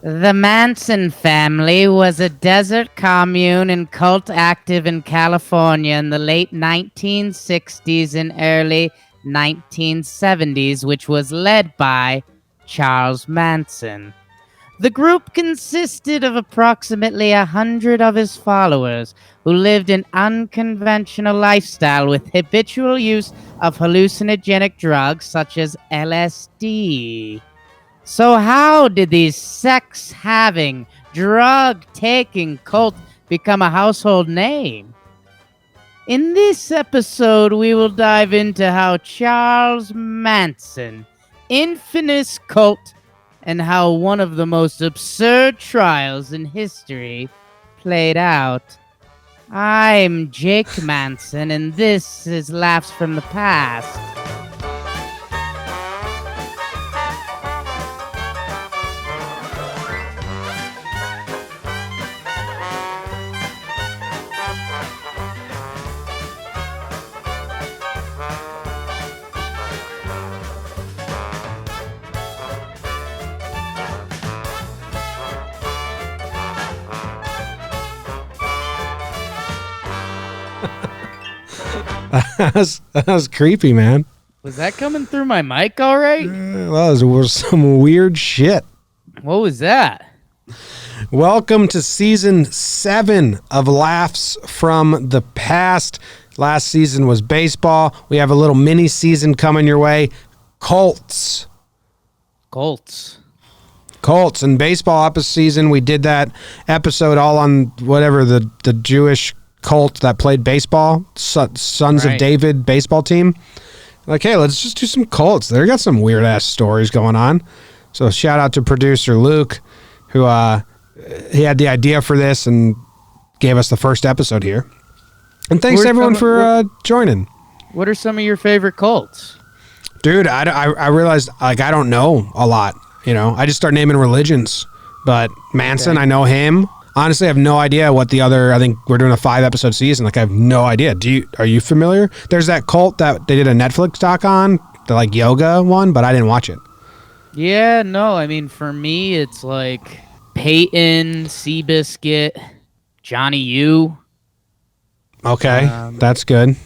The Manson family was a desert commune and cult active in California in the late 1960s and early 1970s, which was led by Charles Manson. The group consisted of approximately 100 of his followers who lived an unconventional lifestyle with habitual use of hallucinogenic drugs such as LSD. So, how did these sex having, drug taking cult become a household name? In this episode, we will dive into how Charles Manson, infamous cult, and how one of the most absurd trials in history played out. I'm Jake Manson, and this is Laughs from the Past. That was creepy, man. Was that coming through my mic all right? Well, it was some weird shit. What was that? Welcome to season 7 of Laughs from the Past. Last season was baseball. We have a little mini season coming your way. Colts. And baseball episode season, we did that episode all on whatever the Jewish cult that played baseball, Sons of David baseball team. Like, hey, let's just do some cults. They got some weird ass stories going on. So shout out to producer Luke, who he had the idea for this and gave us the first episode here. And thanks everyone for joining. What are some of your favorite cults? Dude, I realized I don't know a lot. I just start naming religions. But Manson, okay. I know him. Honestly, I have no idea what the other. I think we're doing a 5-episode season. Like, I have no idea. Are you familiar? There's that cult that they did a Netflix doc on, the yoga one, but I didn't watch it. Yeah, no. I mean, for me, it's like Peyton, Seabiscuit, Johnny U. Okay, that's good.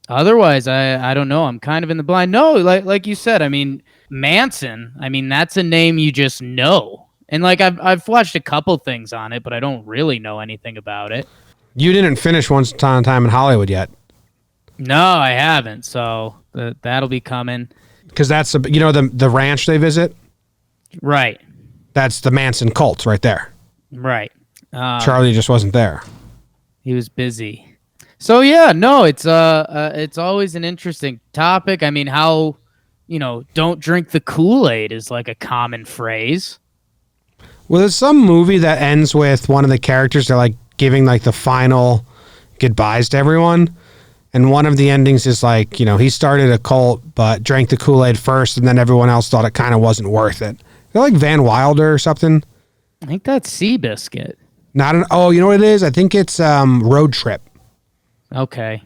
Otherwise, I don't know. I'm kind of in the blind. No, like you said. I mean, Manson. I mean, that's a name you just know. And I've watched a couple things on it, but I don't really know anything about it. You didn't finish Once Upon a Time in Hollywood yet. No, I haven't. So that'll be coming. Because that's the ranch they visit. Right. That's the Manson cult right there. Right. Charlie just wasn't there. He was busy. So yeah, no, it's always an interesting topic. I mean, how don't drink the Kool-Aid is like a common phrase. Well, there's some movie that ends with one of the characters, they're giving the final goodbyes to everyone. And one of the endings is he started a cult, but drank the Kool-Aid first, and then everyone else thought it kind of wasn't worth it. They're like Van Wilder or something. I think that's Seabiscuit. Oh, you know what it is? I think it's Road Trip. Okay.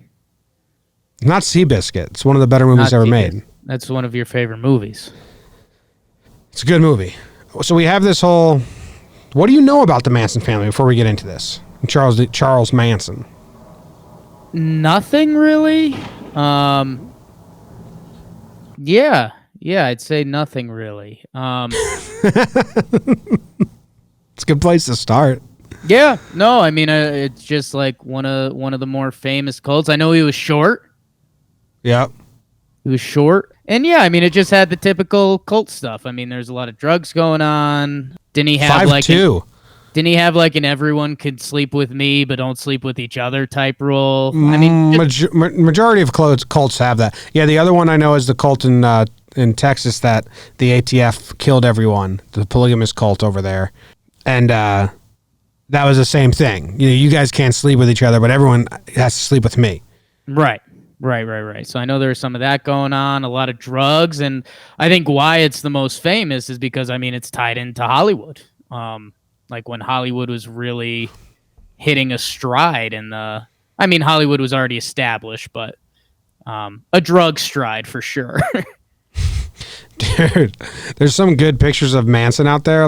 Not Seabiscuit. It's one of the better movies ever made. That's one of your favorite movies. It's a good movie. So we have this whole... What do you know about the Manson family before we get into this? Charles Manson. Nothing really. Yeah, I'd say nothing really. It's a good place to start. Yeah, no, I mean it's just like one of the more famous cults. I know he was short. Yep. He was short. And yeah, I mean, it just had the typical cult stuff. I mean, there's a lot of drugs going on. Didn't he have didn't he have an everyone could sleep with me, but don't sleep with each other type rule? I mean, majority of cults have that. Yeah, the other one I know is the cult in Texas that the ATF killed everyone, the polygamous cult over there. And that was the same thing. You guys can't sleep with each other, but everyone has to sleep with me. Right. So I know there's some of that going on, a lot of drugs, and I think why it's the most famous is because, I mean, it's tied into Hollywood. When Hollywood was really hitting a stride Hollywood was already established, but a drug stride for sure. Dude, there's some good pictures of Manson out there.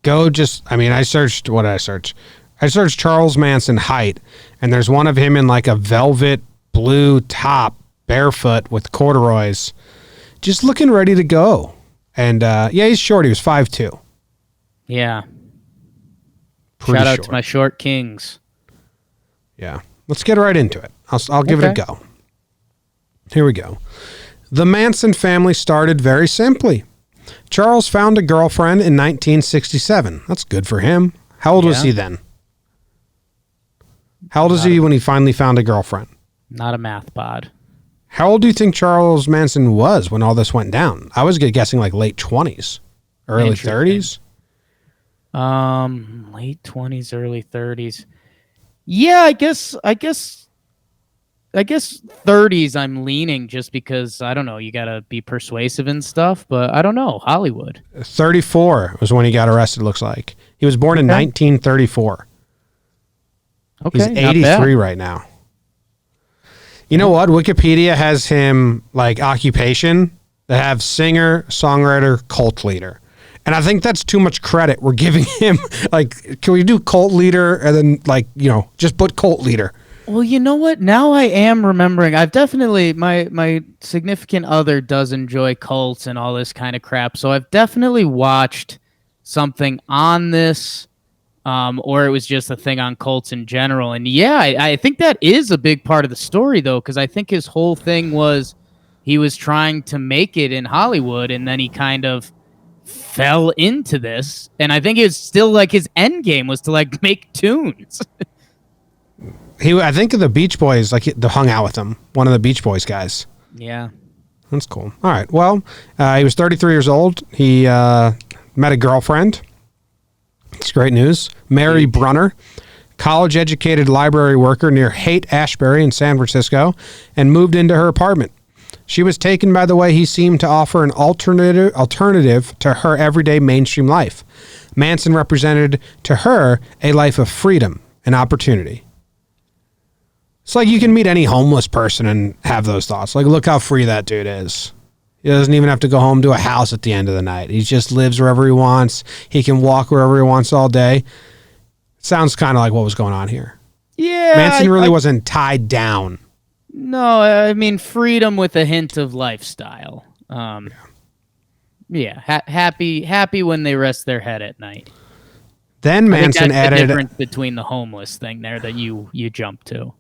I searched, what did I search? I searched Charles Manson height, and there's one of him in like a velvet blue top, barefoot with corduroys, just looking ready to go. And he's short. He was 5'2". Yeah. Pretty Shout out short. to my short kings. Yeah. Let's get right into it. I'll give it a go. Here we go. The Manson family started very simply. Charles found a girlfriend in 1967. That's good for him. How old was he then? How old is he when he finally found a girlfriend? Not a math bod. How old do you think Charles Manson was when all this went down? I was guessing like late 20s, early 30s. Late 20s, early 30s. Yeah, I guess 30s I'm leaning, just because, I don't know, you got to be persuasive and stuff, but I don't know, Hollywood. 34 was when he got arrested, looks like. He was born in 1934. Okay, he's 83 right now. You know what? Wikipedia has him like occupation. They have singer, songwriter, cult leader. And I think that's too much credit we're giving him. Like, can we do cult leader and then, like, just put cult leader? Well, you know what? Now I am remembering. I've definitely, my significant other does enjoy cults and all this kind of crap. So I've definitely watched something on this, or it was just a thing on cults in general. And yeah, I think that is a big part of the story, though, because I think his whole thing was he was trying to make it in Hollywood, and then he kind of fell into this. And I think it's still like his end game was to like make tunes. I think the Beach Boys hung out with him. One of the Beach Boys guys. Yeah, that's cool. All right. Well, he was 33 years old. He met a girlfriend. It's great news. Mary Brunner, college-educated library worker near Haight-Ashbury in San Francisco, and moved into her apartment. She was taken by the way he seemed to offer an alternative to her everyday mainstream life. Manson represented to her a life of freedom and opportunity. It's like you can meet any homeless person and have those thoughts. Like, look how free that dude is. He doesn't even have to go home to a house at the end of the night. He just lives wherever he wants. He can walk wherever he wants all day. Sounds kind of like what was going on here. Yeah. Manson really wasn't tied down. No, I mean, freedom with a hint of lifestyle. Happy when they rest their head at night. Then Manson added the difference between the homeless thing there that you jump to.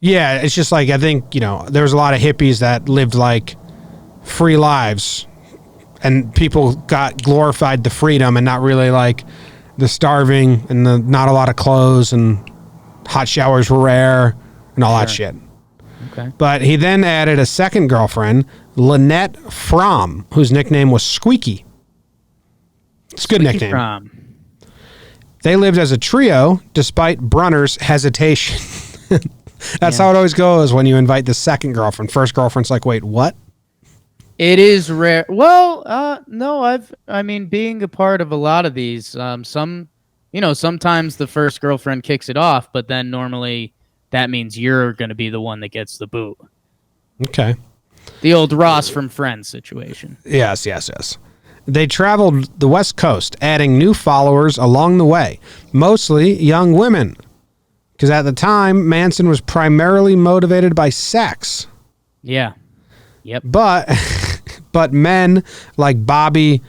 Yeah, it's just like, I think, there was a lot of hippies that lived like free lives, and people got glorified the freedom and not really like the starving and the not a lot of clothes, and hot showers were rare and all that shit. Okay. But he then added a second girlfriend, Lynette Fromm, whose nickname was Squeaky. It's a good nickname. Fromm. They lived as a trio despite Brunner's hesitation. That's how it always goes when you invite the second girlfriend. First girlfriend's like, wait, what? It is rare. Well, no, being a part of a lot of these, sometimes the first girlfriend kicks it off, but then normally that means you're going to be the one that gets the boot. Okay. The old Ross from Friends situation. Yes. They traveled the West Coast, adding new followers along the way, mostly young women. Because at the time, Manson was primarily motivated by sex. Yeah. Yep. But men like Bobby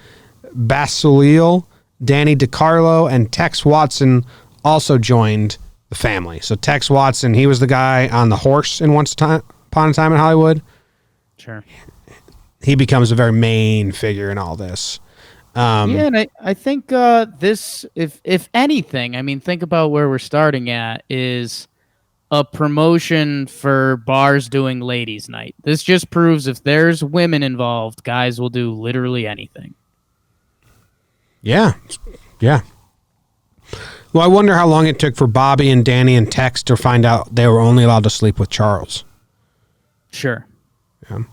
Basile, Danny DiCarlo, and Tex Watson also joined the family. So Tex Watson, he was the guy on the horse in Once Upon a Time in Hollywood. Sure. He becomes a very main figure in all this. And I think this, if anything, think about where we're starting at, is a promotion for bars doing ladies' night. This just proves if there's women involved, guys will do literally anything. Yeah. Well, I wonder how long it took for Bobby and Danny and Tex to find out they were only allowed to sleep with Charles. Sure. Yeah.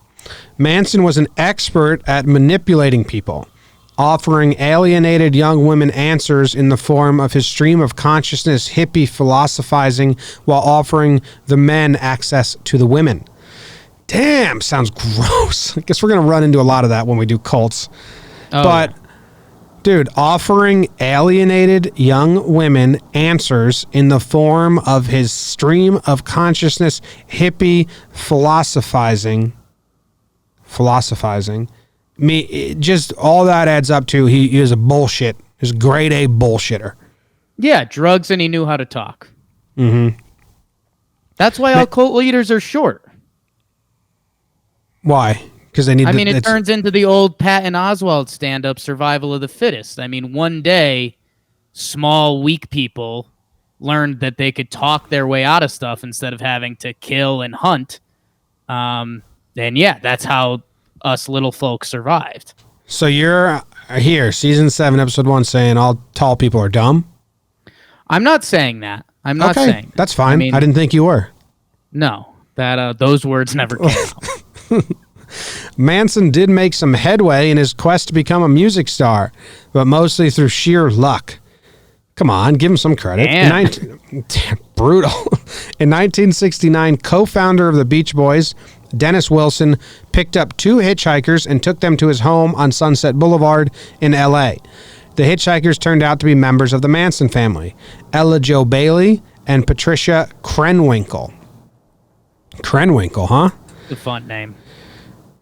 Manson was an expert at manipulating people, offering alienated young women answers in the form of his stream of consciousness hippie philosophizing while offering the men access to the women. Damn, sounds gross. I guess we're going to run into a lot of that when we do cults. Dude, offering alienated young women answers in the form of his stream of consciousness, hippie philosophizing. Just all that adds up to he is a bullshit. He's a grade A bullshitter. Yeah, drugs, and he knew how to talk. Mm-hmm. That's why all cult leaders are short. Why? Because they need. It turns into the old Patton Oswalt stand-up, survival of the fittest. I mean, one day, small, weak people learned that they could talk their way out of stuff instead of having to kill and hunt. And yeah, that's how us little folks survived. So you're here, season 7, episode 1, saying all tall people are dumb? I'm not saying that. I'm not saying that. That's fine. I didn't think you were. No, that those words never came out. Manson did make some headway in his quest to become a music star, but mostly through sheer luck. Come on, give him some credit. Brutal. In 1969, co-founder of the Beach Boys, Dennis Wilson, picked up 2 hitchhikers and took them to his home on Sunset Boulevard in L.A. The hitchhikers turned out to be members of the Manson family, Ella Jo Bailey and Patricia Krenwinkel. Krenwinkel, huh? A fun name.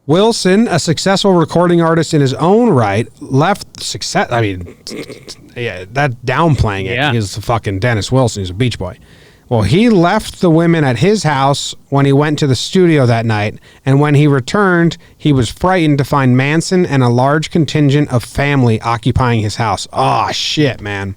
Wilson, a successful recording artist in his own right, left success. I mean, yeah, that downplaying it. Yeah. He's fucking Dennis Wilson. He's a Beach Boy. Well, he left the women at his house when he went to the studio that night, and when he returned, he was frightened to find Manson and a large contingent of family occupying his house. Oh, shit, man.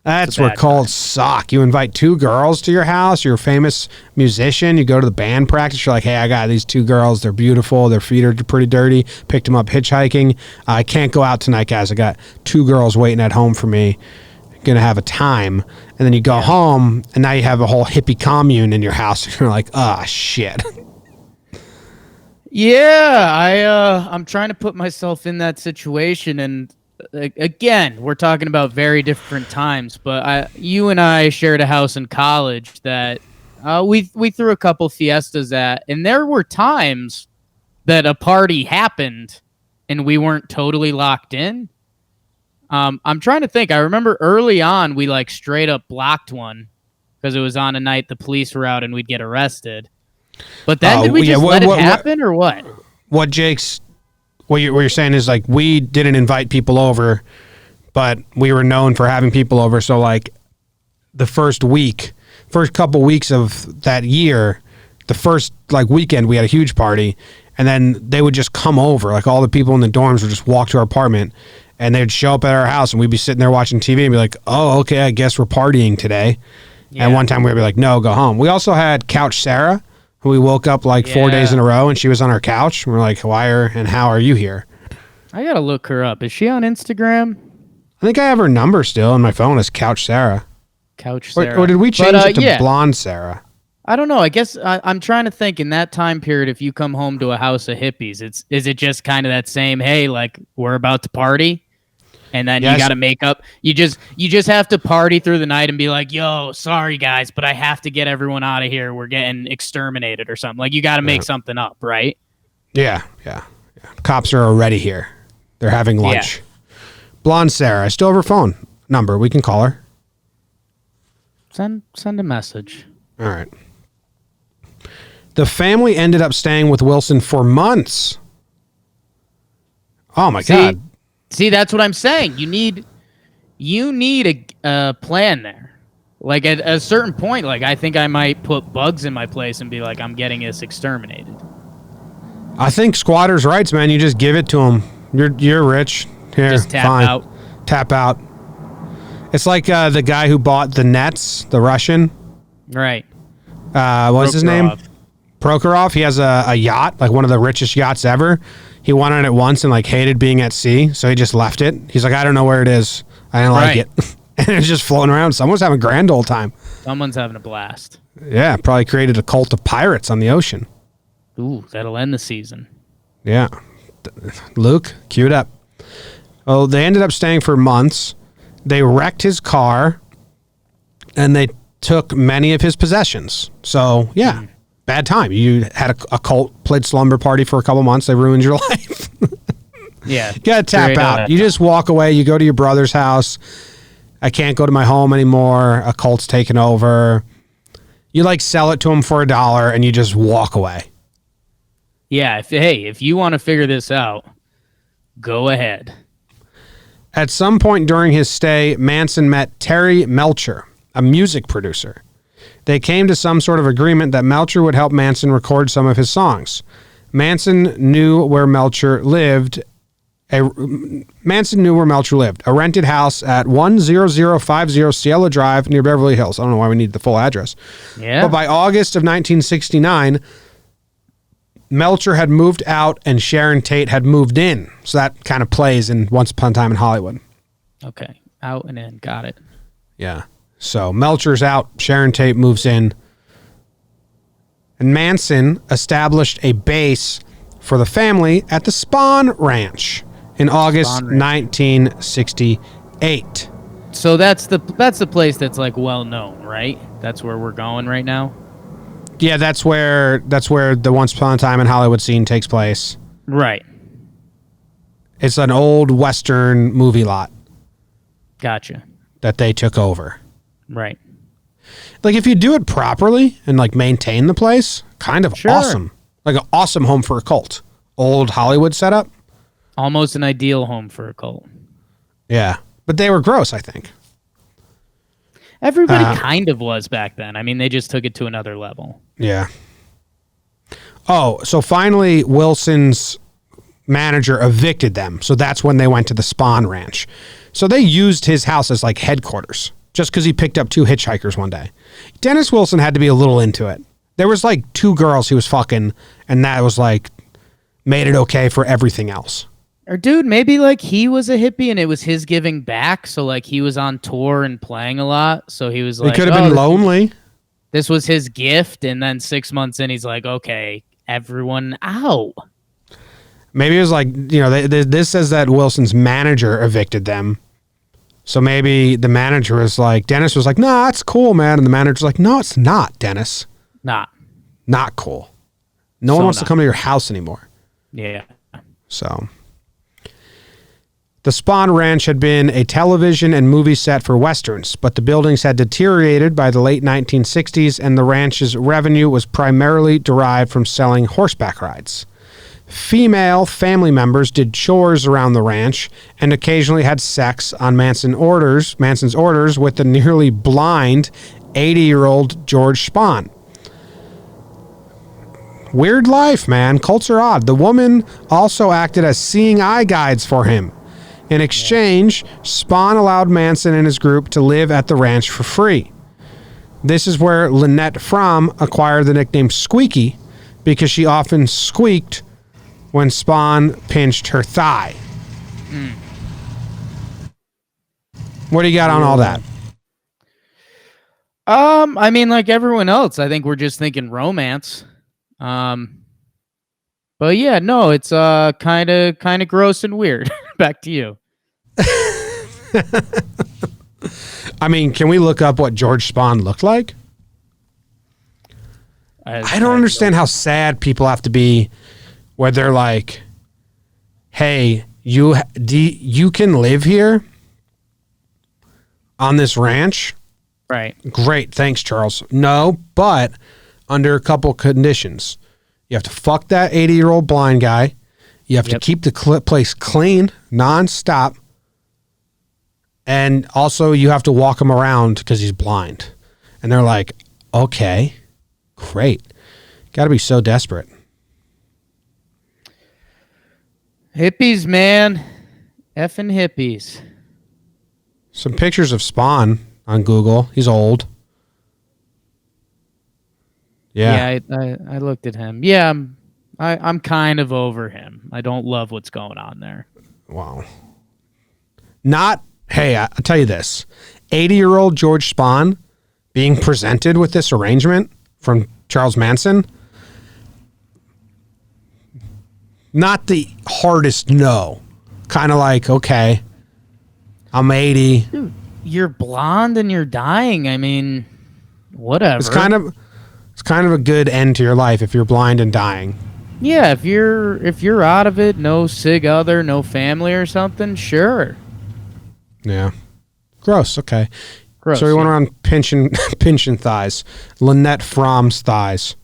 That's where cults suck. You invite 2 girls to your house. You're a famous musician. You go to the band practice. You're like, hey, I got these 2 girls. They're beautiful. Their feet are pretty dirty. Picked them up hitchhiking. I can't go out tonight, guys. I got 2 girls waiting at home for me. Going to have a time. And then you go home, and now you have a whole hippie commune in your house. And you're like, oh, shit. Yeah, I'm trying to put myself in that situation, and again, we're talking about very different times, but you and I shared a house in college that we threw a couple fiestas at, and there were times that a party happened and we weren't totally locked in. I'm trying to think. I remember early on we like straight up blocked one because it was on a night the police were out and we'd get arrested. But then did we just let it happen or what? What you're saying is like we didn't invite people over, but we were known for having people over. So like the first couple weeks of that year, the first like weekend we had a huge party, and then they would just come over. Like all the people in the dorms would just walk to our apartment, and they'd show up at our house, and we'd be sitting there watching TV and be like, "Oh, okay, I guess we're partying today." Yeah. And one time we'd be like, "No, go home." We also had Couch Sarah, who we woke up like 4 days in a row, and she was on our couch. And we're like, why and how are you here? I gotta look her up. Is she on Instagram? I think I have her number still on my phone as Couch Sarah. Couch Sarah. Or did we change it to Blonde Sarah? I don't know. I guess I'm trying to think in that time period, if you come home to a house of hippies, is it just kind of that same, hey, like we're about to party? And then you got to make up. You just have to party through the night and be like, yo, sorry guys, but I have to get everyone out of here. We're getting exterminated or something. Like you got to make something up, right? Yeah. Cops are already here. They're having lunch. Yeah. Blonde Sarah. I still have her phone number. We can call her. Send a message. All right. The family ended up staying with Wilson for months. Oh my God. See, that's what I'm saying. You need a plan there. Like at a certain point, like I think I might put bugs in my place and be like, I'm getting this exterminated. I think squatters' rights, man. You just give it to them. You're rich. Here, just tap fine. out. Tap out. It's like the guy who bought the Nets, the Russian. Right. What was his name? Prokhorov. He has a yacht, like one of the richest yachts ever. He went on it once and like hated being at sea, so he just left it. He's like, I don't know where it is. I didn't like it. And it was just floating around. Someone's having a grand old time. Someone's having a blast. Yeah, probably created a cult of pirates on the ocean. Ooh, that'll end the season. Yeah. Luke, cue it up. Oh, they ended up staying for months. They wrecked his car, and they took many of his possessions. So, yeah. Bad time. You had a cult, played slumber party for a couple months. They ruined your life. Yeah. You gotta tap Straight out. up. You just walk away. You go to your brother's house. I can't go to my home anymore. A cult's taken over. You like sell it to him for $1 and you just walk away. Yeah. If you want to figure this out, go ahead. At some point during his stay, Manson met Terry Melcher, a music producer. They came to some sort of agreement that Melcher would help Manson record some of his songs. Manson knew where Melcher lived. A rented house at 10050 Cielo Drive near Beverly Hills. I don't know why we need the full address. Yeah. But by August of 1969, Melcher had moved out and Sharon Tate had moved in. So that kind of plays in Once Upon a Time in Hollywood. Okay. Out and in. Got it. Yeah. So Melcher's out, Sharon Tate moves in. And Manson established a base for the family at the Spahn Ranch in August 1968. So that's the place that's like well known, right? That's where we're going right now. Yeah, that's where the Once Upon a Time in Hollywood scene takes place. Right. It's an old Western movie lot Gotcha. that they took over. Right. Like if you do it properly and like maintain the place, kind of Sure. awesome. Like an awesome home for a cult. Old Hollywood setup. Almost an ideal home for a cult. Yeah. But they were gross, I think. Everybody kind of was back then. I mean, they just took it to another level. Yeah. Oh, so finally Wilson's manager evicted them. So that's when they went to the Spahn Ranch. So they used his house as like headquarters just because he picked up 2 hitchhikers one day. Dennis Wilson had to be a little into it. There was like 2 girls he was fucking, and that was like made it okay for everything else. Or dude, maybe like he was a hippie and it was his giving back. So like he was on tour and playing a lot. So he was like, He could have been lonely. This was his gift. And then 6 months in, he's like, okay, everyone out. Maybe it was like, this says that Wilson's manager evicted them. So maybe the manager was like, Dennis was like, nah, it's cool, man. And the manager's like, no, it's not, Dennis. Nah. Not cool. No one wants to come to your house anymore. Yeah. So the Spahn Ranch had been a television and movie set for Westerns, but the buildings had deteriorated by the late 1960s, and the ranch's revenue was primarily derived from selling horseback rides. Female family members did chores around the ranch and occasionally had sex on Manson's orders with the nearly blind 80-year-old George Spahn. Weird life, man. Cults are odd. The woman also acted as seeing eye guides for him. In exchange, Spahn allowed Manson and his group to live at the ranch for free. This is where Lynette Fromm acquired the nickname Squeaky because she often squeaked when Spahn pinched her thigh. What do you got on all that? I mean, like everyone else, I think we're just thinking romance. But yeah, no, it's kind of gross and weird. Back to you. I mean, can we look up what George Spahn looked like? I don't understand how sad people have to be where they're like, hey, you can live here on this ranch? Right. Great. Thanks, Charles. No, but under a couple conditions. You have to fuck that 80-year-old blind guy. You have to keep the place clean, nonstop. And also you have to walk him around because he's blind. And they're like, okay, great. Got to be so desperate. Hippies, man. Effing hippies. Some pictures of Spahn on Google. He's old. Yeah. Yeah, I looked at him. Yeah, I'm kind of over him. I don't love what's going on there. Wow. Hey, I'll tell you this. 80-year-old George Spahn being presented with this arrangement from Charles Manson, not the hardest no. Kind of like, okay, I'm 80. Dude, you're blonde and you're dying. I mean, whatever. It's kind of a good end to your life if you're blind and dying. Yeah, if you're out of it, no sig other, no family or something, sure. Yeah. Gross. Okay. Gross. So we went yeah. around pinching thighs. Lynette Fromm's thighs.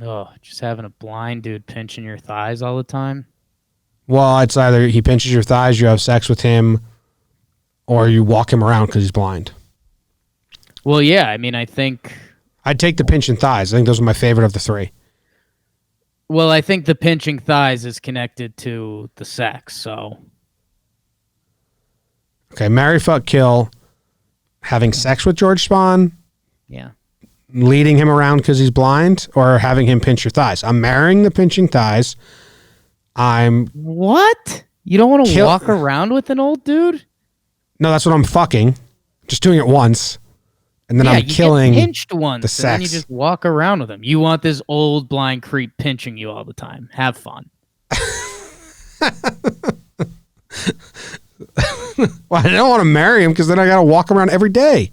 Oh, just having a blind dude pinching your thighs all the time. Well, it's either he pinches your thighs, you have sex with him, or you walk him around because he's blind. Well, yeah, I mean, I think. I'd take the pinching thighs. I think those are my favorite of the three. Well, I think the pinching thighs is connected to the sex, so. Okay, marry, fuck, kill, having sex with George Spahn, Yeah. leading him around because he's blind, or having him pinch your thighs. I'm marrying the pinching thighs. What? You don't want to walk around with an old dude? No, that's what I'm fucking. Just doing it once. And then I'm killing get pinched once, the sex. and then you just walk around with him. You want this old blind creep pinching you all the time. Have fun. Well, I don't want to marry him because then I got to walk around every day.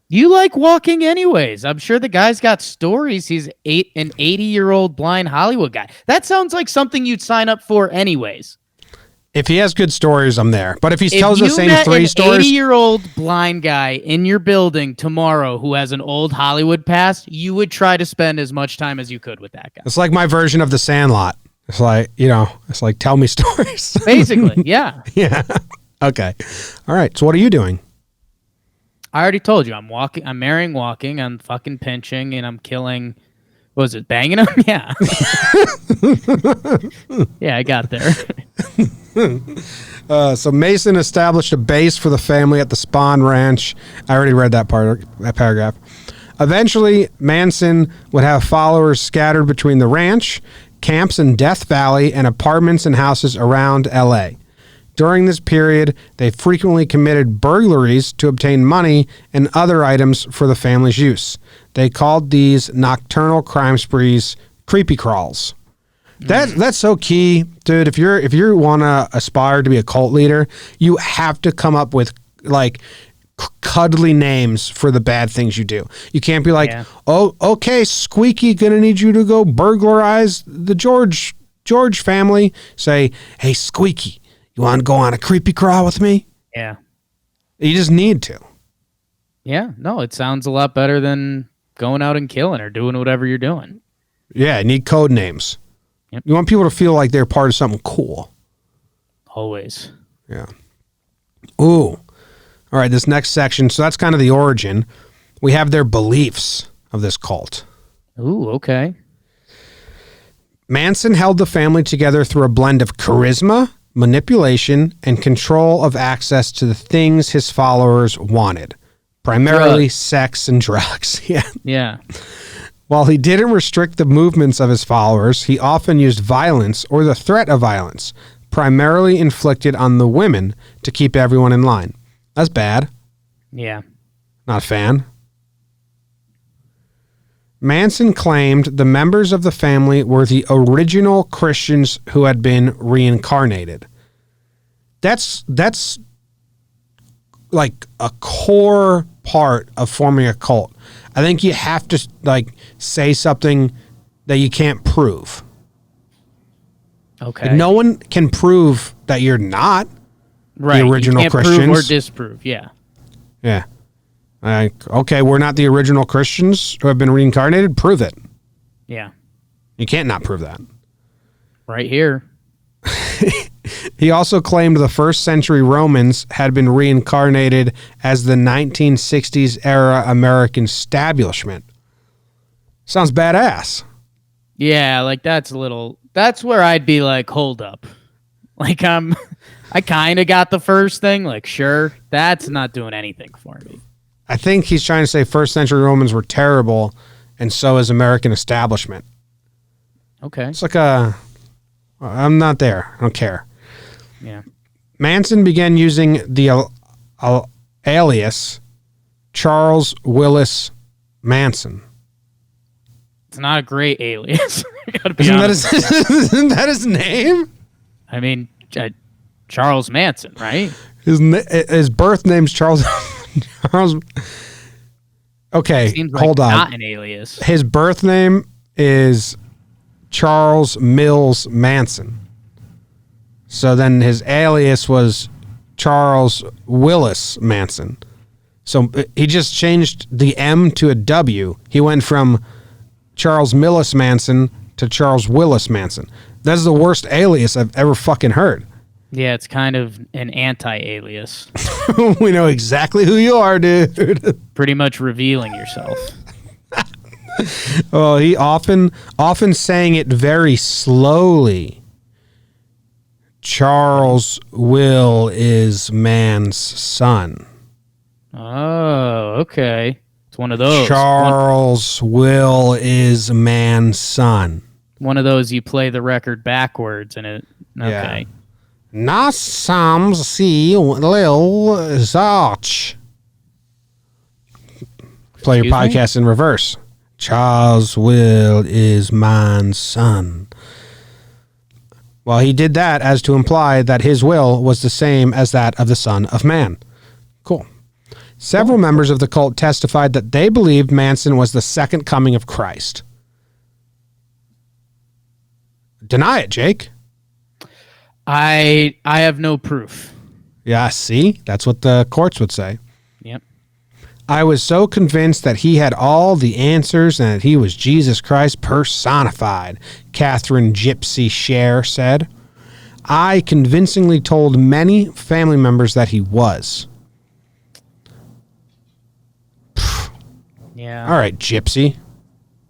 You like walking anyways. I'm sure the guy's got stories. He's an 80-year-old blind Hollywood guy. That sounds like something you'd sign up for anyways. If he has good stories, I'm there. But if he tells the same three stories, 80-year-old blind guy in your building tomorrow who has an old Hollywood past, you would try to spend as much time as you could with that guy. it's like my version of The Sandlot. It's like, it's like, tell me stories. Basically, yeah. Yeah. Okay. All right. So what are you doing? I already told you I'm marrying walking, I'm fucking pinching, and I'm killing. What was it, banging him? Yeah. Yeah, I got there. So Mason established a base for the family at the Spahn Ranch. I already read that paragraph. Eventually, Manson would have followers scattered between the ranch, camps in Death Valley, and apartments and houses around L.A. During this period, they frequently committed burglaries to obtain money and other items for the family's use. They called these nocturnal crime sprees creepy crawls. That's so key, dude. If you want to aspire to be a cult leader, you have to come up with like cuddly names for the bad things you do. You can't be like, oh, okay, Squeaky, gonna need you to go burglarize the George family. Say, hey, Squeaky, you want to go on a creepy crawl with me? Yeah. You just need to. Yeah. No, it sounds a lot better than going out and killing or doing whatever you're doing. Yeah, you need code names. Yep. You want people to feel like they're part of something cool. Always. Yeah. Ooh. All right, this next section. So that's kind of the origin. We have their beliefs of this cult. Ooh, okay. Manson held the family together through a blend of charisma, manipulation, and control of access to the things his followers wanted. Primarily sex and drugs. Yeah. Yeah. While he didn't restrict the movements of his followers, he often used violence or the threat of violence, primarily inflicted on the women to keep everyone in line. That's bad. Yeah. Not a fan. Manson claimed the members of the family were the original Christians who had been reincarnated. That's like a core part of forming a cult. I think you have to like say something that you can't prove. Okay. Like, no one can prove that you're not right. the original you can't Christians. Prove or disprove. Yeah. Yeah. Like, okay, we're not the original Christians who have been reincarnated. Prove it. Yeah. You can't not prove that. Right here. He also claimed the first century Romans had been reincarnated as the 1960s era American establishment. Sounds badass. Yeah, like that's where I'd be like, hold up. Like I kind of got the first thing, like sure, that's not doing anything for me. I think he's trying to say first century Romans were terrible and so is American establishment. Okay. It's like I'm not there. I don't care. Yeah. Manson began using the alias Charles Willis Manson. It's not a great alias. Isn't that his name? I mean, Charles Manson, right? His birth name's Charles. Charles. Okay, Seems hold like on. Not an alias. His birth name is Charles Mills Manson. So then his alias was Charles Willis Manson. So he just changed the M to a W. He went from Charles Millis Manson to Charles Willis Manson. That's the worst alias I've ever fucking heard. Yeah, it's kind of an anti-alias. We know exactly who you are, dude. Pretty much revealing yourself. Well, he often saying it very slowly. Charles Will is man's son. Oh, okay. It's one of those. Charles Will is man's son. One of those you play the record backwards and it. Okay. Yeah. Not some see Lil Zarch. Play your podcast in reverse. Charles Will is man's son. Well, he did that as to imply that his will was the same as that of the Son of Man. Cool. Several members of the cult testified that they believed Manson was the second coming of Christ. Deny it, Jake. I have no proof. Yeah, see? That's what the courts would say. Yep. I was so convinced that he had all the answers and that he was Jesus Christ personified, Catherine Gypsy Cher said. I convincingly told many family members that he was. Yeah. All right, Gypsy.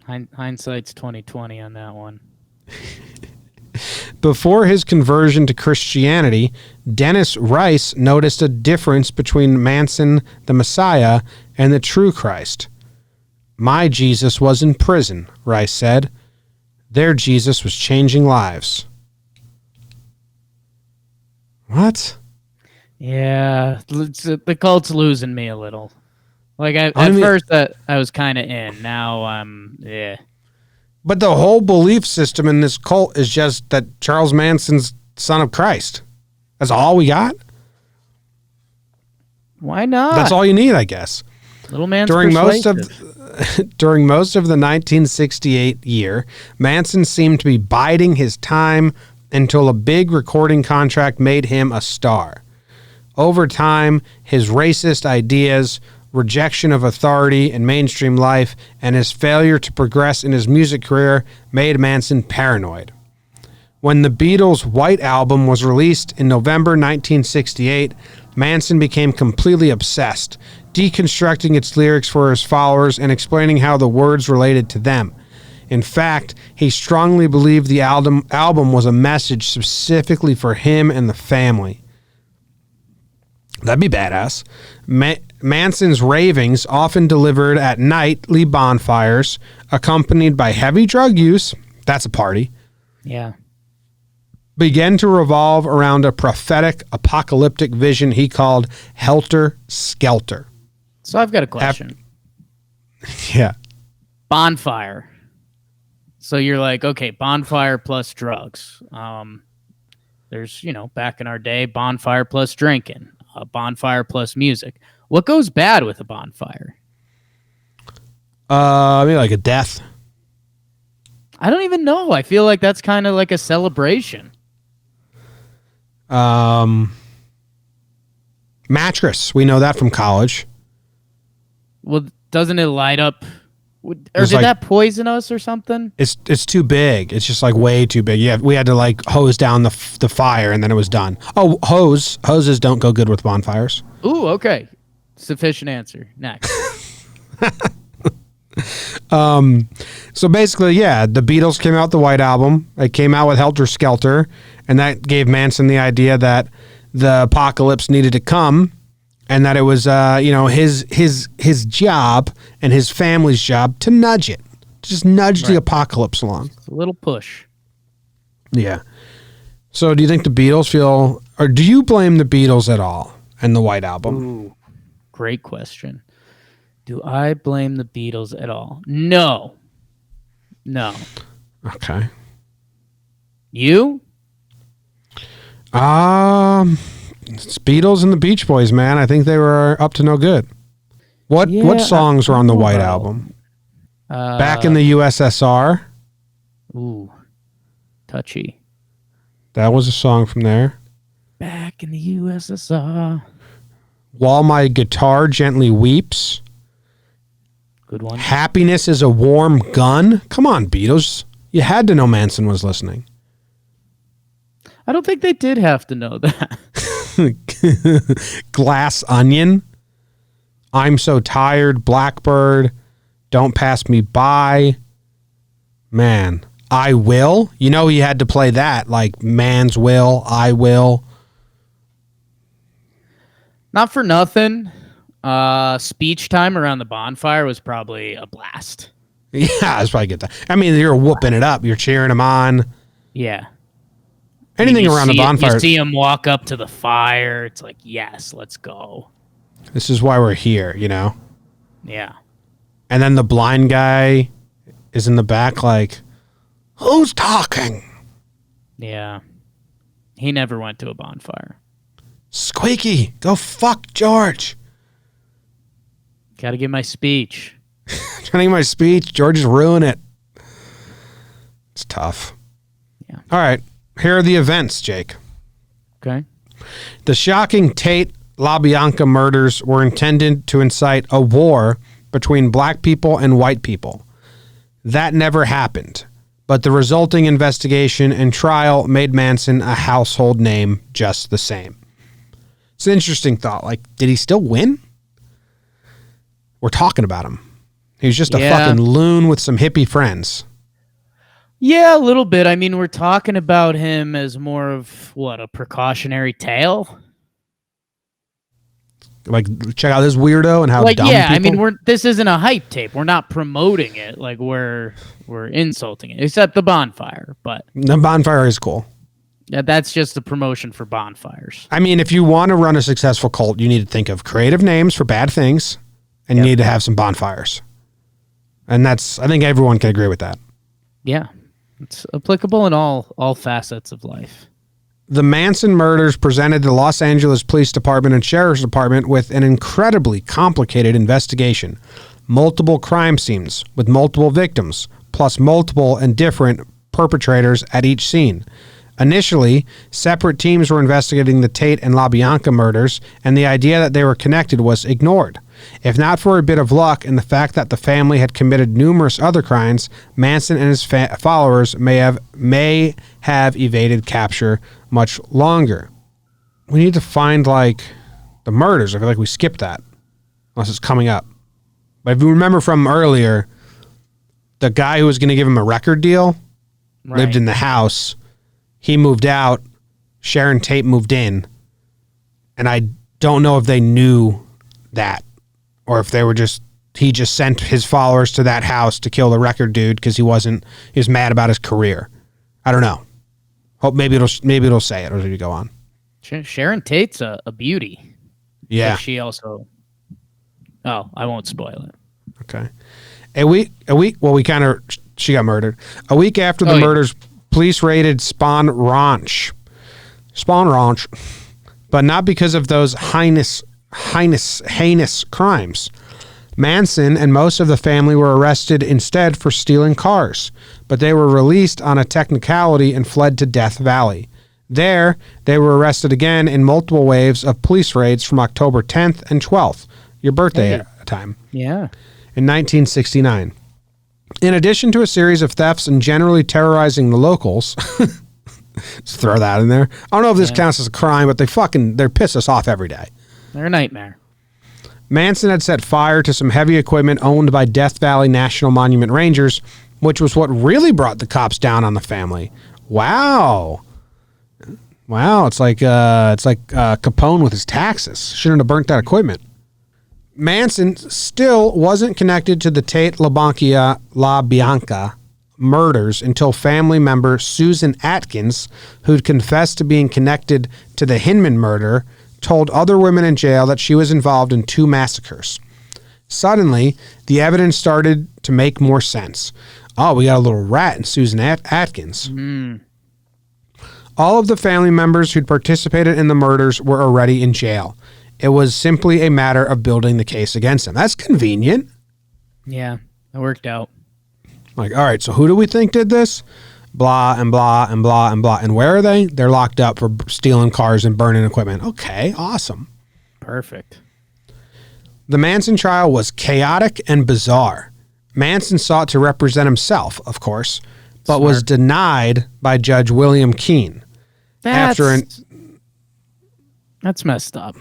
Hindsight's 20/20 on that one. Before his conversion to Christianity, Dennis Rice noticed a difference between Manson, the Messiah, and the true Christ. My Jesus was in prison, Rice said. Their Jesus was changing lives. What? Yeah, the cult's losing me a little. Like at first I was kind of in. Now yeah. But the whole belief system in this cult is just that Charles Manson's son of Christ. That's all we got? Why not? That's all you need, I guess. Little man's During most of the 1968 year, Manson seemed to be biding his time until a big recording contract made him a star. Over time, his racist ideas, rejection of authority in mainstream life, and his failure to progress in his music career made Manson paranoid. When the Beatles' White Album was released in November 1968, Manson became completely obsessed, deconstructing its lyrics for his followers and explaining how the words related to them. In fact, he strongly believed the album was a message specifically for him and the family. That'd be badass. Manson's ravings, often delivered at nightly bonfires, accompanied by heavy drug use, that's a party, yeah, began to revolve around a prophetic, apocalyptic vision he called Helter Skelter. So I've got a question. Yeah. Bonfire. So you're like, okay, bonfire plus drugs. There's, back in our day, bonfire plus drinking, bonfire plus music. What goes bad with a bonfire? Maybe like a death. I don't even know. I feel like that's kind of like a celebration. Mattress. We know that from college. Well, doesn't it light up? Or did like, that poison us or something? It's too big. It's just like way too big. Yeah, we had to like hose down the fire and then it was done. Oh, hoses don't go good with bonfires. Ooh, okay. Sufficient answer. Next. So basically, yeah, the Beatles came out with the White Album. They came out with Helter Skelter, and that gave Manson the idea that the apocalypse needed to come, and that it was, his job and his family's job to nudge it, to just nudge the apocalypse along. It's a little push. Yeah. So, do you think the Beatles feel, or do you blame the Beatles at all and the White Album? Ooh, great question. Do I blame the Beatles at all? No. Okay. You? It's Beatles and the Beach Boys, man. I think they were up to no good. What songs were on the White Album? Back in the USSR. Ooh. Touchy. That was a song from there. Back in the USSR. While My Guitar Gently Weeps. Good one. Happiness is a Warm Gun. Come on, Beatles. You had to know Manson was listening. I don't think they did have to know that. Glass Onion. I'm So Tired. Blackbird. Don't Pass Me By. Man. I Will. You know he had to play that. Like Man's Will. I Will. Not for nothing. Speech time around the bonfire was probably a blast. Yeah, I was probably get that. I mean, you're whooping it up. You're cheering him on. Yeah. Anything around the bonfire. You see him walk up to the fire. It's like, yes, let's go. This is why we're here, you know? Yeah. And then the blind guy is in the back like, who's talking? Yeah. He never went to a bonfire. Squeaky, go fuck George. Got to give my speech. Trying to give my speech. George is ruining it. It's tough. Yeah. All right. Here are the events, Jake. Okay. The shocking Tate LaBianca murders were intended to incite a war between black people and white people. That never happened, but the resulting investigation and trial made Manson a household name just the same. It's an interesting thought. Like, did he still win? We're talking about him. He was just a fucking loon with some hippie friends. Yeah, a little bit. I mean, we're talking about him as more of, what, a precautionary tale? Like, check out this weirdo and how dumb yeah, people... I mean, this isn't a hype tape. We're not promoting it. Like, we're insulting it, except the bonfire. But the bonfire is cool. Yeah, that's just a promotion for bonfires. I mean, if you want to run a successful cult, you need to think of creative names for bad things, and you need to have some bonfires. And that's, I think everyone can agree with that. Yeah, it's applicable in all facets of life. The Manson murders presented the Los Angeles Police Department and Sheriff's Department with an incredibly complicated investigation. Multiple crime scenes with multiple victims, plus multiple and different perpetrators at each scene. Initially, separate teams were investigating the Tate and LaBianca murders, and the idea that they were connected was ignored. If not for a bit of luck and the fact that the family had committed numerous other crimes, Manson and his followers may have evaded capture much longer. We need to find, like, the murders. I feel like we skipped that, unless it's coming up. But if you remember from earlier, the guy who was going to give him a record deal lived in the house. He moved out. Sharon Tate moved in. And I don't know if they knew that or if they were he just sent his followers to that house to kill the record dude because he was mad about his career. I don't know. Hope maybe it'll say it as we go on. Sharon Tate's a beauty. Yeah. But she also... Oh, I won't spoil it. Okay. She got murdered. A week after the murders, police raided Spawn Ranch, but not because of those heinous crimes. Manson and most of the family were arrested instead for stealing cars, but they were released on a technicality and fled to Death Valley. There, they were arrested again in multiple waves of police raids from October 10th and 12th, your birthday time. Yeah. In 1969. In addition to a series of thefts and generally terrorizing the locals, let's throw that in there. I don't know if this counts as a crime, but they piss us off every day. They're a nightmare. Manson had set fire to some heavy equipment owned by Death Valley National Monument Rangers, which was what really brought the cops down on the family. Wow. It's like Capone with his taxes. Shouldn't have burnt that equipment. Manson still wasn't connected to the Tate LaBianca murders until family member Susan Atkins, who'd confessed to being connected to the Hinman murder, told other women in jail that she was involved in 2 massacres. Suddenly, the evidence started to make more sense. Oh, we got a little rat in Susan Atkins. All of the family members who'd participated in the murders were already in jail. It was simply a matter of building the case against them. That's convenient. Yeah, it worked out. Like, all right, so who do we think did this? blah and blah and blah and blah. And where are they? They're locked up for stealing cars and burning equipment. Okay, awesome. Perfect. The Manson trial was chaotic and bizarre. Manson sought to represent himself, of course, but was denied by Judge William Keene. That's messed up.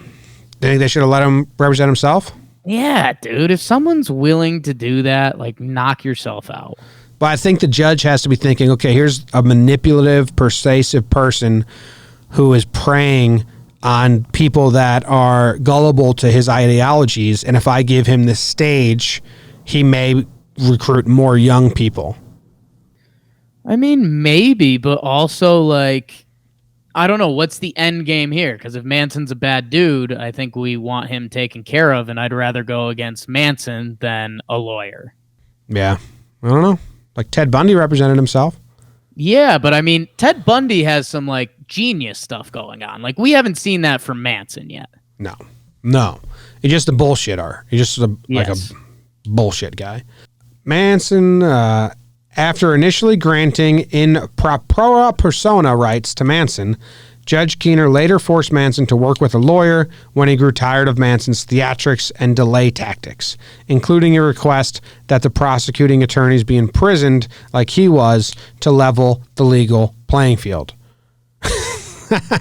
Think they should have let him represent himself? Yeah, dude. If someone's willing to do that, like, knock yourself out. But I think the judge has to be thinking, okay, here's a manipulative, persuasive person who is preying on people that are gullible to his ideologies. And if I give him this stage, he may recruit more young people. I mean, maybe, but also, like, I don't know. What's the end game here? Because if Manson's a bad dude, I think we want him taken care of, and I'd rather go against Manson than a lawyer. Yeah. I don't know. Like Ted Bundy represented himself. Yeah, but I mean, Ted Bundy has some, like, genius stuff going on. Like, we haven't seen that from Manson yet. No. He's just a bullshitter. He's just like a bullshit guy. Manson, after initially granting in propria persona rights to Manson, Judge Keener later forced Manson to work with a lawyer when he grew tired of Manson's theatrics and delay tactics, including a request that the prosecuting attorneys be imprisoned like he was to level the legal playing field.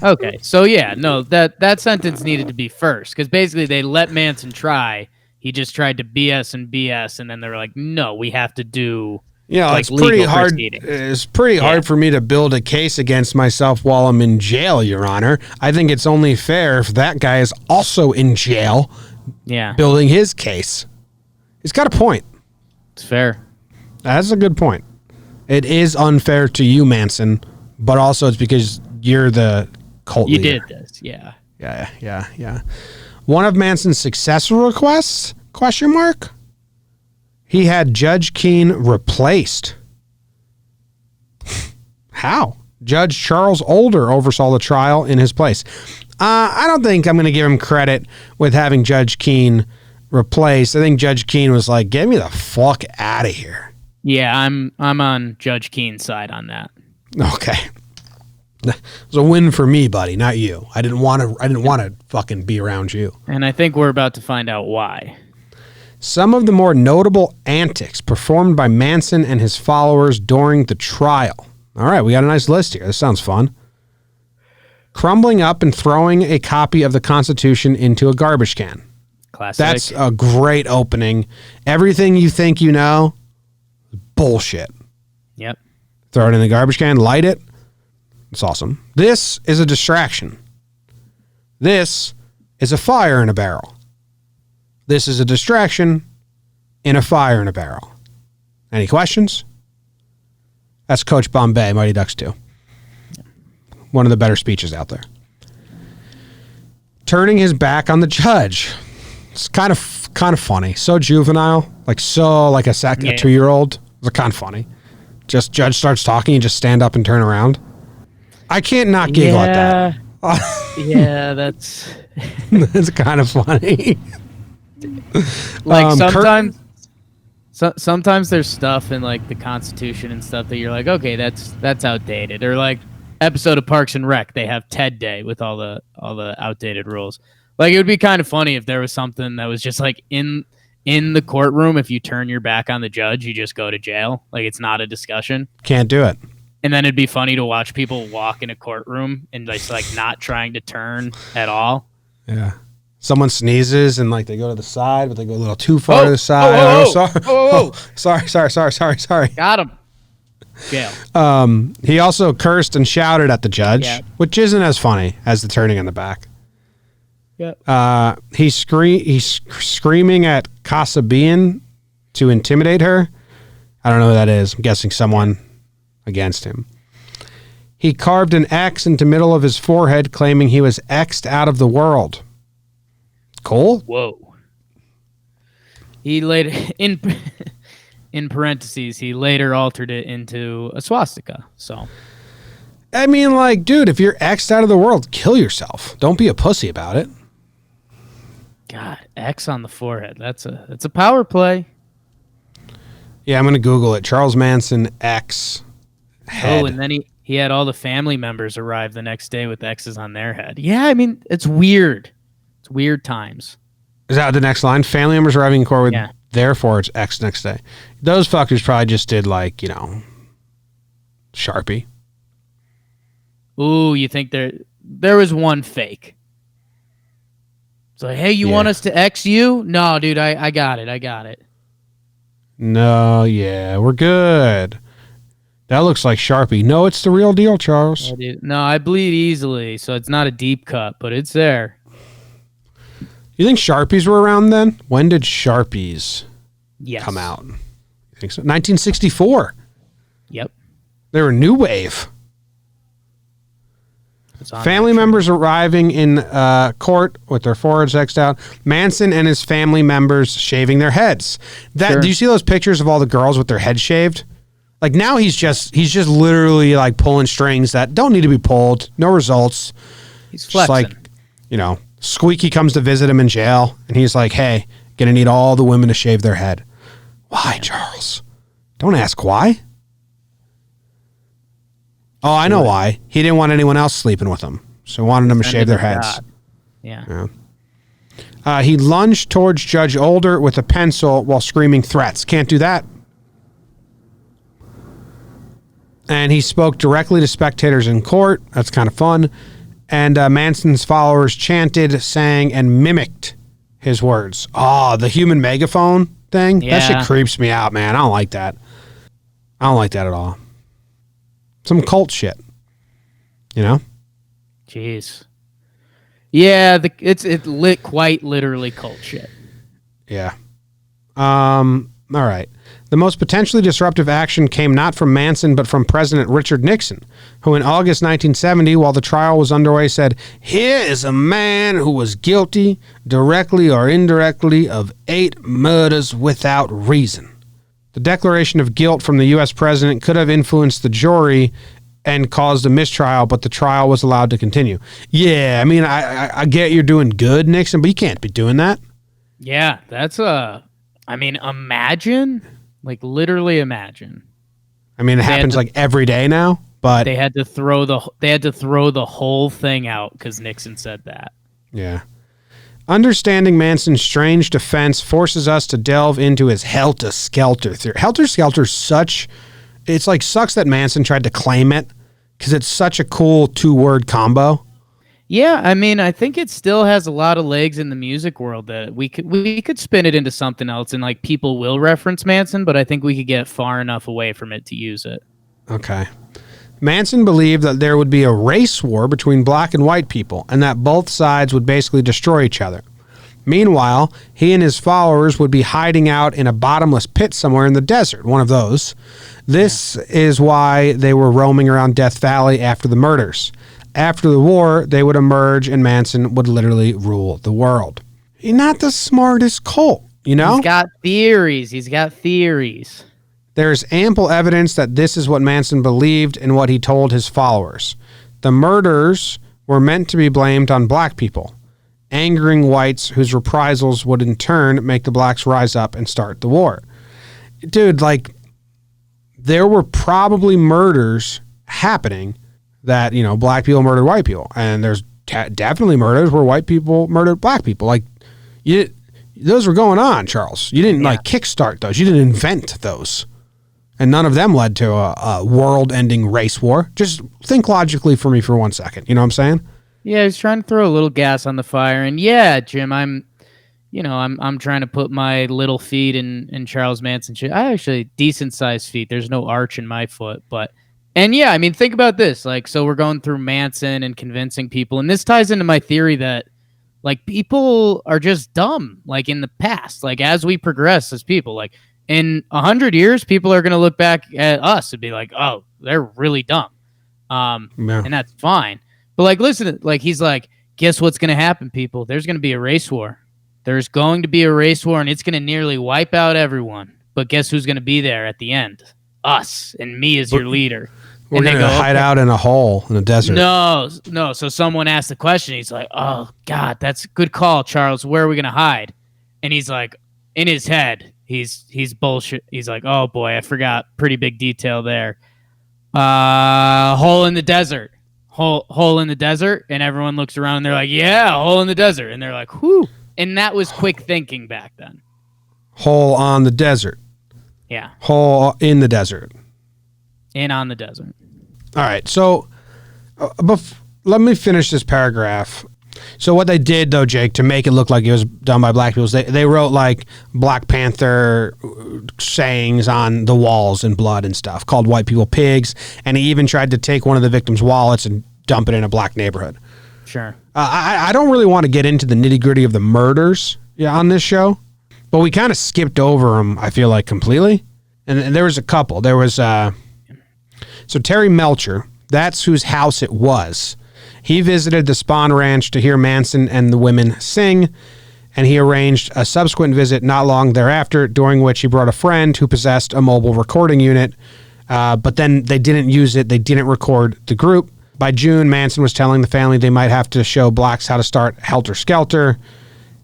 Okay, so yeah, no, that sentence needed to be first, because basically they let Manson try. He just tried to BS, and then they were like, no, we have to do... Yeah, like, it's pretty hard. Proceedings. It's pretty hard for me to build a case against myself while I'm in jail, Your Honor. I think it's only fair if that guy is also in jail, building his case. He's got a point. It's fair. That's a good point. It is unfair to you, Manson, but also it's because you're the cult leader. You did this, yeah. Yeah. One of Manson's successful requests? ? He had Judge Keene replaced. How? Judge Charles Older oversaw the trial in his place. I don't think I'm going to give him credit with having Judge Keene replaced. I think Judge Keene was like, get me the fuck out of here. Yeah, I'm on Judge Keene's side on that. Okay. It was a win for me, buddy, not you. I didn't want to fucking be around you. And I think we're about to find out why. Some of the more notable antics performed by Manson and his followers during the trial. All right, we got a nice list here. This sounds fun. Crumbling up and throwing a copy of the Constitution into a garbage can. Classic. That's a great opening. Everything you think you know, bullshit. Yep. Throw it in the garbage can, light it. It's awesome. This is a distraction. This is a fire in a barrel. This is a distraction in a fire in a barrel. Any questions? That's Coach Bombay, Mighty Ducks 2. One of the better speeches out there. Turning his back on the judge. It's kind of funny. So juvenile. Like a 2-year-old. It's kind of funny. Just judge starts talking, you just stand up and turn around. I can't not giggle at that. Yeah, that's... It's kind of funny. Like sometimes there's stuff in like the Constitution and stuff that you're like, okay, that's outdated. Or like episode of Parks and Rec, they have Ted Day with all the outdated rules. Like it would be kind of funny if there was something that was just like in the courtroom. If you turn your back on the judge, you just go to jail. Like it's not a discussion. Can't do it. And then it'd be funny to watch people walk in a courtroom and just like not trying to turn at all. Yeah. Someone sneezes and like they go to the side, but they go a little too far to the side. Sorry. Got him. Jail. He also cursed and shouted at the judge, which isn't as funny as the turning on the back. Yep. He's screaming at Kasabian to intimidate her. I don't know who that is. I'm guessing someone against him. He carved an X into the middle of his forehead, claiming he was X'd out of the world. Cool. Whoa. He later in parentheses, he later altered it into a swastika. So, I mean, like, dude, if you're X'd out of the world, kill yourself. Don't be a pussy about it. God, X on the forehead. That's a power play. Yeah, I'm gonna Google it. Charles Manson X head. Oh, and then he had all the family members arrive the next day with X's on their head. Yeah, I mean, it's weird. It's weird times. Is that the next line? Family members arriving in court with, Yeah. therefore it's X next day. Those fuckers probably just did like, Sharpie. Ooh, you think there was one fake? It's like, hey, you want us to X you? No, dude, I got it. No, yeah, we're good. That looks like Sharpie. No, it's the real deal, Charles. Yeah, dude. No, I bleed easily, so it's not a deep cut, but it's there. You think Sharpies were around then? When did Sharpies come out? You think so? 1964. Yep. They were new wave. Family members arriving in court with their foreheads X'd out. Manson and his family members shaving their heads. Do you see those pictures of all the girls with their heads shaved? Like now he's just literally like pulling strings that don't need to be pulled. No results. He's flexing. Just like, Squeaky comes to visit him in jail and he's like, hey, gonna need all the women to shave their head. Why, Charles? Don't ask why. Oh, I know why. He didn't want anyone else sleeping with him. So he wanted them to shave their heads. Yeah. He lunged towards Judge Older with a pencil while screaming threats. Can't do that. And he spoke directly to spectators in court. That's kind of fun. And Manson's followers chanted, sang, and mimicked his words. Oh, the human megaphone thing? Yeah. That shit creeps me out, man. I don't like that. I don't like that at all. Some cult shit, Jeez. Yeah, it lit quite literally cult shit. Yeah. All right. The most potentially disruptive action came not from Manson, but from President Richard Nixon, who in August 1970, while the trial was underway, said, "Here is a man who was guilty, directly or indirectly, of 8 murders without reason." The declaration of guilt from the U.S. president could have influenced the jury and caused a mistrial, but the trial was allowed to continue. Yeah, I mean, I get you're doing good, Nixon, but you can't be doing that. Yeah, that's imagine, like literally imagine. I mean, it happens like every day now, but they had to throw the whole thing out because Nixon said that. Yeah. Understanding Manson's strange defense forces us to delve into his helter-skelter theory. Helter-skelter it's like sucks that Manson tried to claim it because it's such a cool 2-word combo. Yeah, I mean, I think it still has a lot of legs in the music world that we could spin it into something else, and like people will reference Manson, but I think we could get far enough away from it to use it. Okay. Manson believed that there would be a race war between black and white people, and that both sides would basically destroy each other. Meanwhile, he and his followers would be hiding out in a bottomless pit somewhere in the desert, one of those. This is why they were roaming around Death Valley after the murders. After the war, they would emerge and Manson would literally rule the world. He's not the smartest cult, He's got theories. There's ample evidence that this is what Manson believed and what he told his followers. The murders were meant to be blamed on black people, angering whites whose reprisals would in turn make the blacks rise up and start the war. Dude, like, there were probably murders happening that, black people murdered white people. And there's definitely murders where white people murdered black people. Like, those were going on, Charles. You didn't, kickstart those. You didn't invent those. And none of them led to a world-ending race war. Just think logically for me for 1 second. You know what I'm saying? Yeah, he's trying to throw a little gas on the fire. And yeah, Jim, I'm trying to put my little feet in Charles Manson shit. I actually decent-sized feet. There's no arch in my foot, and yeah, I mean, think about this. Like, so we're going through Manson and convincing people, and this ties into my theory that, like, people are just dumb. Like in the past, like as we progress as people, like in 100 years, people are going to look back at us and be like, "Oh, they're really dumb," and that's fine. But like, listen, like he's like, guess what's going to happen, people? There's going to be a race war. There's going to be a race war, and it's going to nearly wipe out everyone. But guess who's going to be there at the end? Us, and me as your leader. We're going to hide out in a hole in the desert. No. So someone asked the question. He's like, "Oh, God, that's a good call, Charles. Where are we going to hide?" And he's like, in his head, he's bullshit. He's like, "Oh, boy, I forgot. Pretty big detail there. Hole in the desert. Hole in the desert, and everyone looks around and they're like, yeah, hole in the desert. And they're like, whew. And that was quick thinking back then. Hole on the desert. Yeah. Hole in the desert. In on the desert. All right. So let me finish this paragraph. So what they did, though, Jake, to make it look like it was done by black people, is they wrote like Black Panther sayings on the walls in blood and stuff, called white people pigs. And he even tried to take one of the victims' wallets and dump it in a black neighborhood. Sure. I don't really want to get into the nitty gritty of the murders on this show, but we kind of skipped over them, I feel like, completely. And there was a couple. There was, so Terry Melcher, that's whose house it was. He visited the Spahn Ranch to hear Manson and the women sing, and he arranged a subsequent visit not long thereafter, during which he brought a friend who possessed a mobile recording unit, but then they didn't use it. They didn't record the group. By June, Manson was telling the family they might have to show blacks how to start Helter Skelter,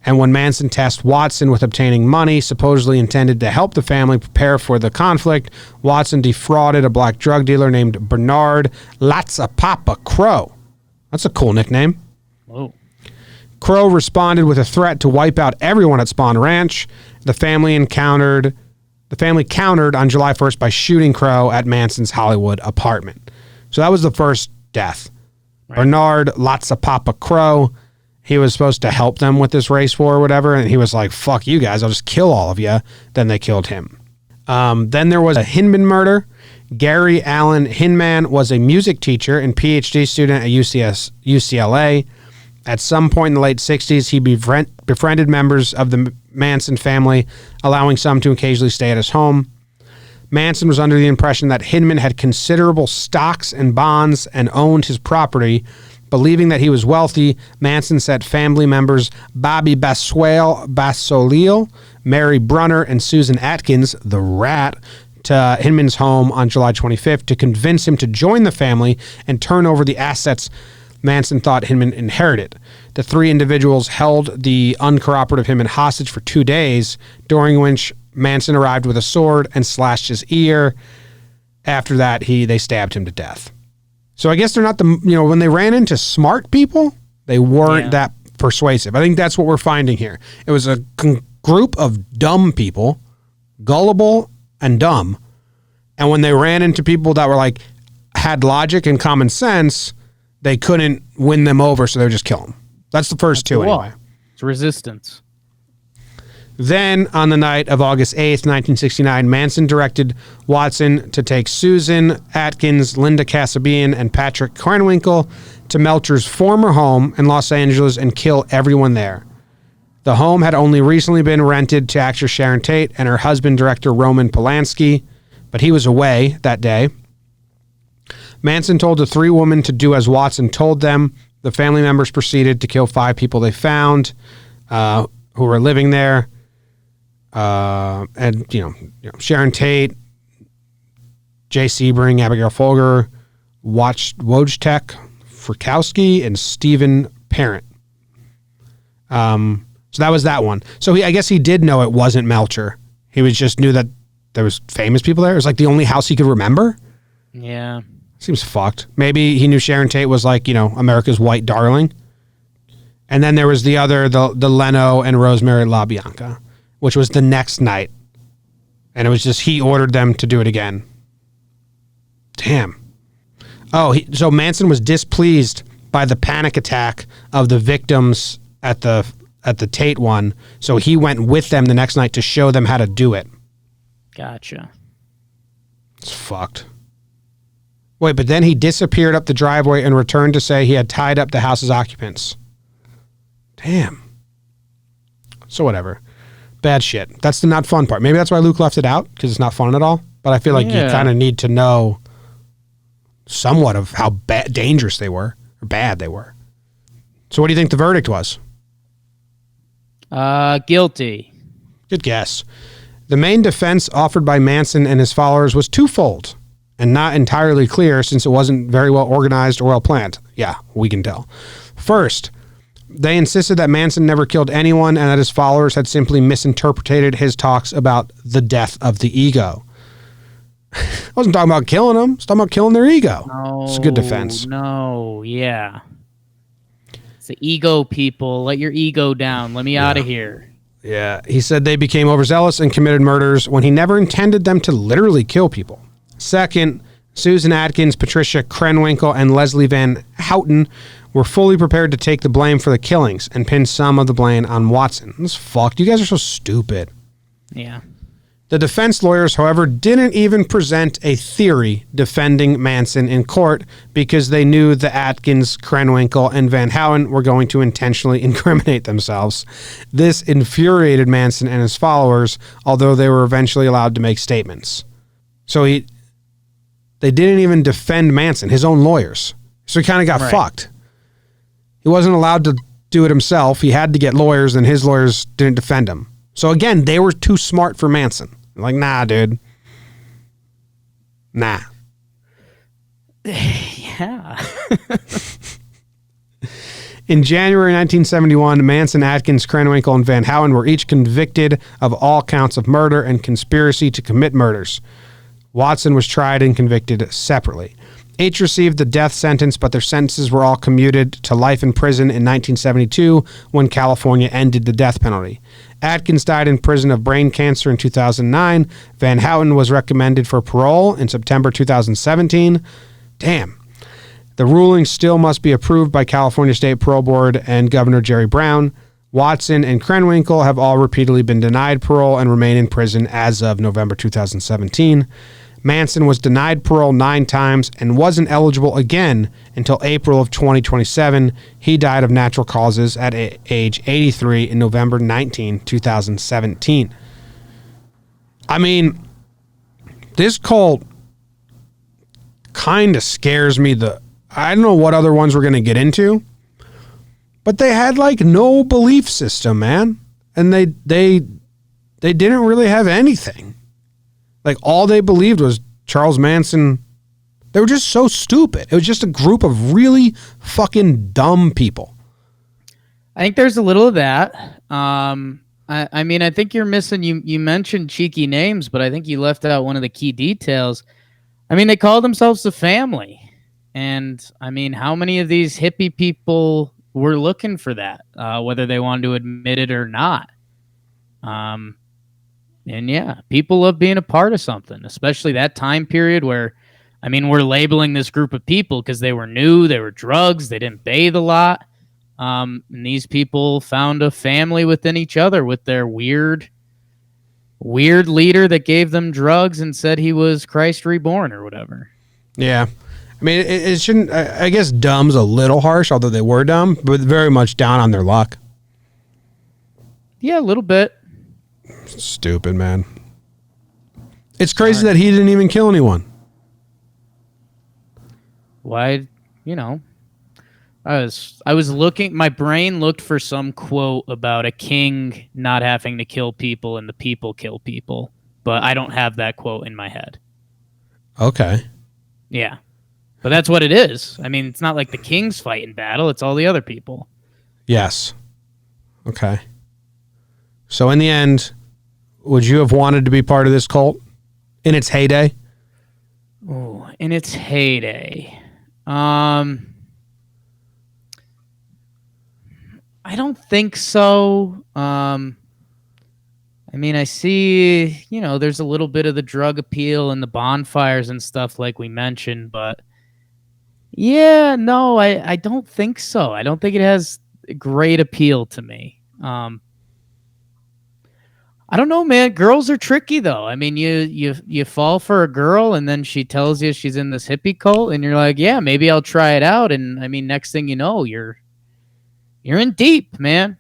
and when Manson tasked Watson with obtaining money supposedly intended to help the family prepare for the conflict, Watson defrauded a black drug dealer named Bernard Latsapapa Crow. That's a cool nickname. Whoa. Crow responded with a threat to wipe out everyone at Spahn Ranch. The family countered on July 1st by shooting Crow at Manson's Hollywood apartment. So that was the first death. Right. Bernard Latsapapa Crow, he was supposed to help them with this race war or whatever, and he was like, fuck you guys, I'll just kill all of you. Then they killed him. Then there was a Hinman murder. Gary Allen Hinman was a music teacher and PhD student at UCLA. At some point in the late 60s, he befriended members of the Manson family, allowing some to occasionally stay at his home. Manson was under the impression that Hinman had considerable stocks and bonds and owned his property. Believing that he was wealthy, Manson sent family members Bobby Basolil, Mary Brunner, and Susan Atkins, the Rat, to Hinman's home on July 25th to convince him to join the family and turn over the assets Manson thought Hinman inherited. The three individuals held the uncooperative Hinman hostage for 2 days, during which Manson arrived with a sword and slashed his ear. After that, they stabbed him to death. So I guess they're not when they ran into smart people, they weren't that persuasive. I think that's what we're finding here. It was a group of dumb people, gullible and dumb. And when they ran into people that were like, had logic and common sense, they couldn't win them over, so they would just kill them. That's the first two anyway. It's resistance. Then, on the night of August 8th, 1969, Manson directed Watson to take Susan Atkins, Linda Kasabian, and Patrick Krenwinkel to Melcher's former home in Los Angeles and kill everyone there. The home had only recently been rented to actress Sharon Tate and her husband, director Roman Polanski, but he was away that day. Manson told the three women to do as Watson told them. The family members proceeded to kill 5 people they found who were living there. And Sharon Tate, Jay Sebring, Abigail Folger, Wojtek Frykowski, and Stephen Parent. So that was that one. So I guess he did know it wasn't Melcher. He just knew that there was famous people there. It was like the only house he could remember. Yeah. Seems fucked. Maybe he knew Sharon Tate was like, America's white darling. And then there was the other, the Leno and Rosemary LaBianca, which was the next night. And it was just, he ordered them to do it again. Damn. Oh, so Manson was displeased by the panic attack of the victims at the Tate one. So he went with them the next night to show them how to do it. Gotcha. It's fucked. Wait, but then he disappeared up the driveway and returned to say he had tied up the house's occupants. Damn. So whatever. Bad shit. That's the not fun part. Maybe that's why Luke left it out, because it's not fun at all. But I feel like you kind of need to know somewhat of how dangerous they were, or bad they were. So what do you think the verdict was? Guilty. Good guess. The main defense offered by Manson and his followers was twofold, and not entirely clear since it wasn't very well organized or well planned. Yeah, we can tell. First, they insisted that Manson never killed anyone and that his followers had simply misinterpreted his talks about the death of the ego. I wasn't talking about killing them. I was talking about killing their ego. No, It's a good defense. No, yeah. It's the ego, people. Let your ego down. Let me out of here. Yeah. He said they became overzealous and committed murders when he never intended them to literally kill people. Second, Susan Atkins, Patricia Krenwinkel, and Leslie Van Houten were fully prepared to take the blame for the killings and pin some of the blame on Watson. This fucked. You guys are so stupid. Yeah. The defense lawyers, however, didn't even present a theory defending Manson in court because they knew the Atkins, Krenwinkel, and Van Houten were going to intentionally incriminate themselves. This infuriated Manson and his followers, although they were eventually allowed to make statements. So they didn't even defend Manson, his own lawyers. So he kind of got fucked. He wasn't allowed to do it himself. He had to get lawyers, and his lawyers didn't defend him. So again, they were too smart for Manson. Like, nah, dude. Nah. Yeah. In January 1971, Manson, Atkins, Krenwinkel, and Van Houten were each convicted of all counts of murder and conspiracy to commit murders. Watson was tried and convicted separately. Each received the death sentence, but their sentences were all commuted to life in prison in 1972 when California ended the death penalty. Atkins died in prison of brain cancer in 2009. Van Houten was recommended for parole in September 2017. Damn. The ruling still must be approved by California State Parole Board and Governor Jerry Brown. Watson and Krenwinkel have all repeatedly been denied parole and remain in prison as of November 2017. Manson was denied parole 9 times and wasn't eligible again until April of 2027. He died of natural causes at age 83 in November 19, 2017. I mean, this cult kind of scares me. I don't know what other ones we're going to get into, but they had like no belief system, man. And they didn't really have anything. Like, all they believed was Charles Manson. They were just so stupid. It was just a group of really fucking dumb people. I think there's a little of that. I mean, I think you're missing, you mentioned cheeky names, but I think you left out one of the key details. I mean, they call themselves the family. And, I mean, how many of these hippie people were looking for that, whether they wanted to admit it or not? And yeah, people love being a part of something, especially that time period where, I mean, we're labeling this group of people because they were new, they were drugs, they didn't bathe a lot. And these people found a family within each other with their weird leader that gave them drugs and said he was Christ reborn or whatever. Yeah. I mean, it shouldn't, I guess dumb's a little harsh, although they were dumb, but very much down on their luck. Yeah, a little bit. Stupid, man. It's crazy that he didn't even kill anyone. Why, I was looking, my brain looked for some quote about a king not having to kill people and the people kill people, but I don't have that quote in my head. Okay. Yeah. But that's what it is. I mean, it's not like the king's fighting battle, it's all the other people. Yes. Okay. So in the end, would you have wanted to be part of this cult in its heyday? Oh, in its heyday. I don't think so. I mean, I see, there's a little bit of the drug appeal and the bonfires and stuff like we mentioned, but yeah, no, I don't think so. I don't think it has great appeal to me. I don't know, man. Girls are tricky, though. I mean, you fall for a girl, and then she tells you she's in this hippie cult, and you're like, yeah, maybe I'll try it out. And I mean, next thing you know, you're in deep, man.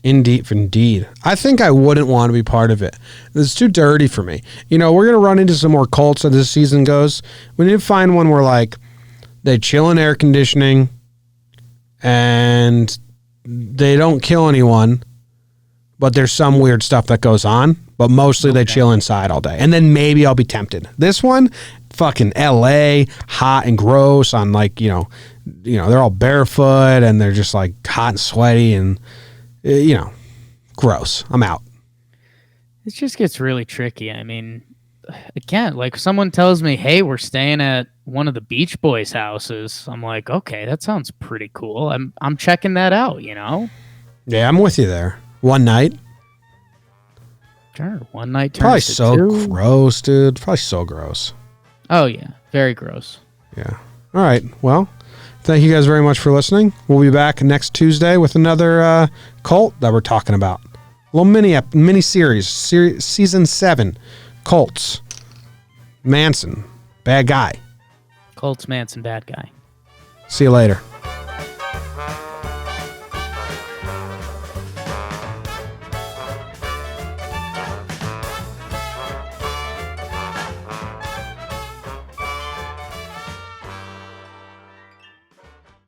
In deep, indeed. I think I wouldn't want to be part of it. It's too dirty for me. We're going to run into some more cults as this season goes. We need to find one where, like, they chill in air conditioning, and they don't kill anyone, but there's some weird stuff that goes on, but mostly they chill inside all day. And then maybe I'll be tempted. This one, fucking LA, hot and gross on, like, they're all barefoot and they're just like hot and sweaty and, gross. I'm out. It just gets really tricky. I mean, again, like someone tells me, "Hey, we're staying at one of the Beach Boys' houses." I'm like, "Okay, that sounds pretty cool. I'm checking that out." Yeah, I'm with you there. One night. Sure, one night turns Probably to so two. gross, dude. Probably so gross. Oh yeah, very gross. Yeah. All right. Well, thank you guys very much for listening. We'll be back next Tuesday with another cult that we're talking about. A little mini series, season 7, cults. Manson, bad guy. Colts Manson, bad guy. See you later.